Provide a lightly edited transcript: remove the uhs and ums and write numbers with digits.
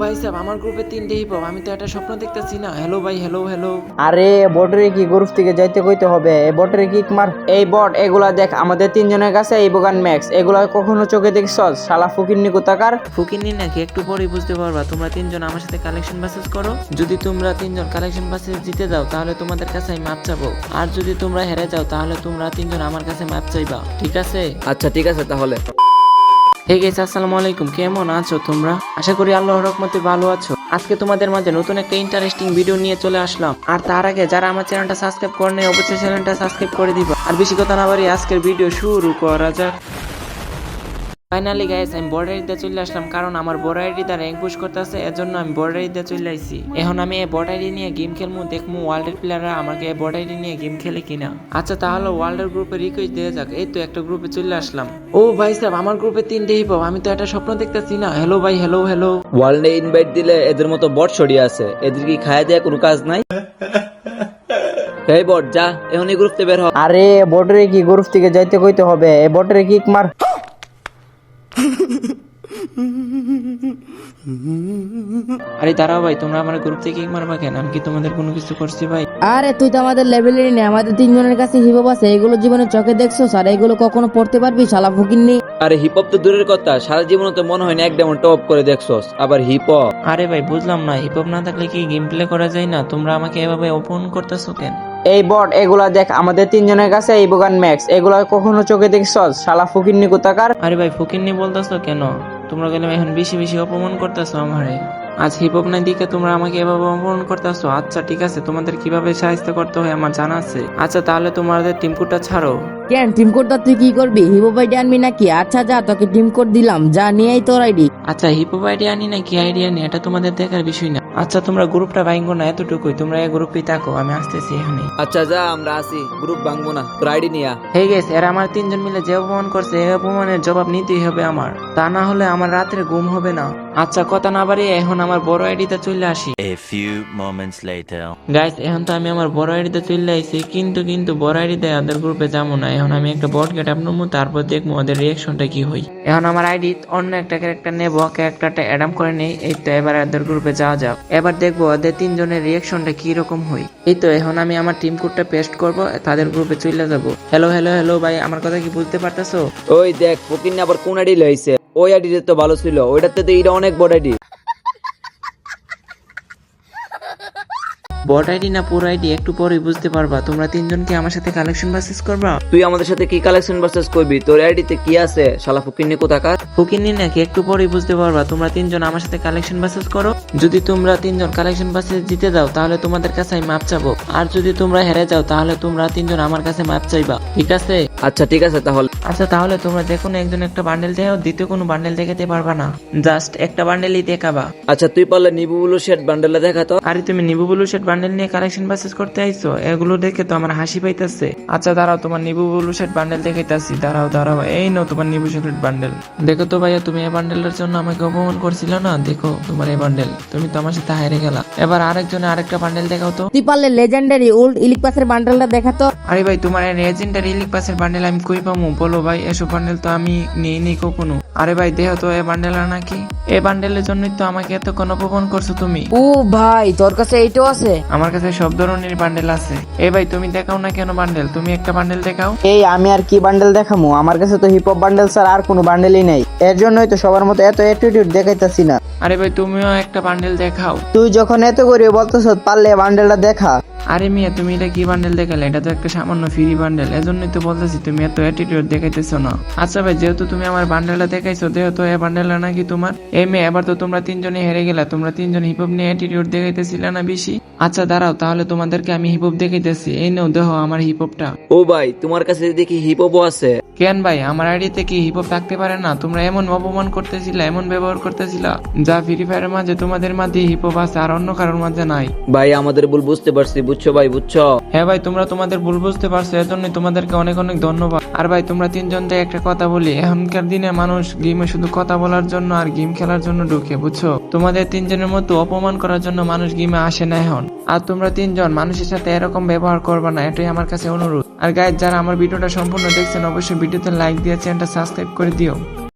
ভাই সাহেব, আমার গ্রুপে 3টে হিপ হপ, আমি তো একটা স্বপ্ন দেখতেছি না। হ্যালো ভাই, হ্যালো হ্যালো। আরে বটরে কি গ্রুপ থেকে যাইতে কইতে হবে? এই বটরে কিক মার। এই বট এগুলা দেখ, আমাদের তিনজনের কাছে এই বোগান ম্যাক্স, এগুলা কখনো চোখে দেখছস? শালা ফকিন্নি কোথাকার। ফকিন্নি নাকি? একটু পরেই বুঝতে পারবা। তোমরা 3জন আমার সাথে কালেকশন বাসেস করো। যদি তোমরা 3জন কালেকশন বাসেস জিতে যাও তাহলে তোমাদের কাছে আমি মাপ চাবো, আর যদি তোমরা হেরে যাও তাহলে তোমরা 3জন আমার কাছে মাপ চাইবা, ঠিক আছে? আচ্ছা ঠিক আছে তাহলে। হে গাইস, আসসালামু আলাইকুম। কেমন আছো তোমরা? আশা করি আল্লাহর রহমতে ভালো আছো। আজকে তোমাদের মাঝে নতুন একটা ইন্টারেস্টিং ভিডিও নিয়ে চলে আসলাম। আর তার আগে যারা আমার চ্যানেলটা সাবস্ক্রাইব করেনি অবশ্যই চ্যানেলটা সাবস্ক্রাইব করে দিবা। আর বেশি কথা না বাড়িয়ে আজকের ভিডিও শুরু করা যাক। ফাইনালি গাইস, আমি বর্ডার এরিয়াতে চলে আসলাম, কারণ আমার বর্ডার এরিয়াতে র্যাঙ্ক পুশ করতেছে, এজন্য আমি বর্ডার এরিয়াতে চলে আইছি। এখন আমি এই বর্ডার এরিয়া নিয়ে গেম খেলবো, দেখবো ওয়ার্ল্ডের প্লেয়াররা আমাকে এই বর্ডার এরিয়া নিয়ে গেম খেলে কিনা। আচ্ছা তাহলে ওয়ার্ল্ডের গ্রুপে রিকোয়েস্ট দিয়ে যাক। এই তো একটা গ্রুপে চলে আসলাম। ও ভাই সাহেব, আমার গ্রুপে 3টে হিপ হপ, আমি তো একটা স্বপ্ন দেখতেছি না। হ্যালো ভাই, হ্যালো হ্যালো। ওয়ার্ল্ডে ইনভাইট দিলে এদের মতো বট ছড়িয়ে আছে, এদের কি খায় দেয়া কোনো কাজ নাই? এই বট যা, এখনই গ্রুপ থেকে বের হ। আরে বটরে কি গ্রুপ থেকে যাইতে কইতে হবে? এই বটরে কিক মার। আরে দাঁড়াও ভাই, তোমরা আমার গ্রুপ থেকে কিক মারবা কেন? আমি কি তোমাদের কোনো কিছু করছি ভাই? আরে তুই তো আমাদের লেভেলেরই নেই, আমাদের তিনজনের কাছে হিপহপ আছে, এগুলো জীবনে চোখে দেখছোস আর এগুলো কখনো পড়তে পারবি? শালা ফকিন্নি। আরে হিপ হপ তো দূরের কথা, সারা জীবনে তো মনে হয় না এক ডায়মন্ড টপ করে দেখছস, আবার হিপ হপ। আরে ভাই বুঝলাম না, হিপ হপ না থাকলে কি গেম প্লে করা যায় না? তোমরা আমাকে এভাবে অপমান করতেছো কেন? এই বট এগুলা দেখ, আমাদের তিনজনের কাছে এই বোগান ম্যাক্স, এগুলা কখনো চোখে দেখছস? শালা ফকিন্নি কোথাকার। আরে ভাই ফকিন্নি বলতেছো কেন? তোমরা গেলে এখন বেশি বেশি অপমান করতেছো আমারে। আজ হিপ হপ নাই দিকে তোমরা আমাকে এভাবে অপমান করতেছো। আচ্ছা ঠিক আছে, তোমাদের কিভাবে সাহায্য করতে হয় আমার জানা আছে। আচ্ছা তাহলে তোমাদের টিম কোডটা ছাড়ো। কেন টিম কোডটা তুই কি করবি? হিপহপ আইডি আনবি নাকি? আচ্ছা যা, তোকে টিম কোড দিলাম, যা নিয়ে আই তোর আইডি। আচ্ছা হিপ হপ আইডিয়া আনি না কি আইডিয়া আনি, এটা তোমাদের দেখার বিষয় না। আচ্ছা তোমরা গ্রুপটা ভাঙবো না, এতটুকুই। তোমরা এই গ্রুপেই থাকো, আমি আসতেছি এখানে। আচ্ছা যা, আমরা আসি, গ্রুপ ভাঙবো না, তোর আইডি নিয়া। হে গেস, এরা আমার 3জন মিলে যে অপমান করছে, এই অপমানের জবাব নিতেই হবে আমার, তা না হলে আমার রাত্রে ঘুম হবে না। আচ্ছা কথা না বাড়িয়ে এখন আমার বড় আইডিতে চলে আসি। A few moments later. Guys, এখন তো আমি আমার বড় আইডিতে চলে আইছি, কিন্তু বড় আইডিতে ওদের গ্রুপে যাবো না। এখন আমি একটা বট গেট আপ নেবো, তারপর দেখবো ওদের রিয়াকশনটা কি হয়। এখন আমার আইডি অন্য একটা ক্যারেক্টার নেবো, ক্যারেক্টারটা অ্যাডাম করে নেই। এই তো এবার ওদের গ্রুপে যাওয়া যাক। এবার দেখবো ওদের 3জনের রিয়াকশনটা কি রকম হয়। এই তো এখন আমি আমার টিম কোডটা পেস্ট করবো, তাদের গ্রুপে চলে যাবো। হ্যালো হ্যালো হ্যালো ভাই, আমার কথা কি বুঝতে পারতেছো? ওই দেখ ফকির আবার কোন আইডি লইছে, ওই আইডি তো ভালো ছিল, ওইটাতে তো এটা অনেক বড় আইডি। বট আইডি না পুরো আইডি একটু পরেই বুঝতে পারবা। তোমরা 3জনকে আমার সাথে কালেকশন বাসেস করবা। তুই আমাদের সাথে কি কালেকশন ভার্সেস করবি? তোর আইডিতে কি আছে শালা ফকিন্নি কোথাকার? ফকিন্নি নাকি? একটু পরেই বুঝতে পারবা। তোমরা 3জন আমার সাথে কালেকশন বাসেস করো। যদি তোমরা 3জন কালেকশন বাসেস জিতে যাও তাহলে তোমাদের কাছে আমি মাপ চাবো, আর যদি তোমরা হেরে যাও তাহলে তোমরা 3জন আমার কাছে মাপ চাইবা, ঠিক আছে? আচ্ছা ঠিক আছে তাহলে। আচ্ছা তাহলে তোমরা যে কোনো একজন একটা বান্ডেল দেও, দ্বিতীয় কোনো বান্ডেল দেখাতে পারবা না, জাস্ট একটা বান্ডেলই দেখাবা। আচ্ছা তুই পারলে নিবু বুলু শেড বান্ডেলটা দেখা তো। আরে তুমি নিবু ব্লু শেড বান্ডেল নিয়ে কালেকশন বাসেস করতে আইছো? এগুলো দেখে তো আমার হাসি পাইতেছে। আচ্ছা দাঁড়াও, তোমার নিবু ব্লু শেড বান্ডেল দেখাইতাছি। দাঁড়াও দাঁড়াও, এই নাও তোমার নিবু শেড বান্ডেল। দেখো তো ভাইয়া, তুমি এই বান্ডেলের জন্য আমাকে অপমান করছিল না? দেখো তোমার এই বান্ডেল, তুমি তো আমার সাথে হারে গেলা। এবার আরেকজনে আরেকটা বান্ডেল দেখাও তো। তুই পারলে লেজেন্ডারি ওল্ড ইলিক পাসের বান্ডেলটা দেখাতো। আরে ভাই, তোমার এই লেজেন্ডারি ইলিক পাসের বান্ডেল আমি কই পামু? বলো ভাই, এসব বান্ডেল তো আমি নেই কখনো। আরে ভাই দেখো তো এই বান্ডেল নাকি? এই বান্ডেলের জন্যই তো আমাকে এতক্ষণ অপমান করছো তুমি। ও ভাই, তোর কাছে এইটাও আছে? আমার কাছে সব ধরনের বান্ডেল আছে। এই ভাই তুমি দেখাও না কেন বান্ডেল? তুমি একটা বান্ডেল দেখাও। এই আমি আর কি বান্ডেল দেখামু? আমার কাছে তো হিপ হপ বান্ডেল স্যার আর কোনো বান্ডেলই নাই, এর জন্যই তো সবার মতো এত অ্যাটিটিউড দেখাইতাছি না। আরে ভাই তুমিও একটা বান্ডেল দেখাও। তুই যখন এত করে বলতেছ, পারলে বান্ডেলটা দেখা। আরে মিয়া, তুমি এটা কি বান্ডেল দেখালে? এটা তো একটা সামান্য ফ্রি বান্ডেল, এজন্যই তো বলতেছি তুমি এত অ্যাটিটিউড দেখাইতেছো না। আচ্ছা ভাই, যেহেতু তুমি আমার বান্ডেলটা দেখাইছো, যেহেতু এই বান্ডেলটা নাকি তোমার। এই মেয়ে, এবার তো তোমরা 3জনই হেরে গেলা। তোমরা 3জন হিপ হপ নিয়ে অ্যাটিটিউড দেখাইতেছিলে না বেশি? আচ্ছা দাঁড়াও, তাহলে তোমাদেরকে আমি হিপ হপ দেখাইতেছি। এই নাও দেখো আমার হিপ হপটা। ও ভাই, তোমার কাছে দেখি হিপ হপও আছে। কেন ভাই, আমার আইডিতে কি হিপ হপ থাকতে পারে না? তোমরা এমন অপমান করতেছিলা, এমন ব্যবহার করতেছিলা, যা ফ্রি ফায়ারের মাঝে তোমাদের মাঝে হিপ হপ আছে আর অন্য কারোর মাঝে নাই। ভাই আমাদের ভুল বুঝতে পারছি, বুঝছো ভাই, বুঝছো? হ্যাঁ ভাই, তোমরা তোমাদের ভুল বুঝতে পারছো, এর জন্য তোমাদেরকে অনেক অনেক ধন্যবাদ। আর ভাই তোমরা 3জন থেকে একটা কথা বলি, এখনকার দিনে মানুষ গেমে শুধু কথা বলার জন্য আর গেম খেলার জন্য ঢুকে, বুঝছো? তোমাদের 3জনের মতো অপমান করার জন্য মানুষ গেমে আসে না এখন। আর তোমরা 3জন মানুষের সাথে এরকম ব্যবহার করবে না, এটাই আমার কাছে অনুরোধ। আর গাইজ, যারা আমার ভিডিওটা সম্পূর্ণ দেখছেন অবশ্যই ভিডিওতে লাইক দিয়ে চ্যানেলটা সাবস্ক্রাইব করে দিও।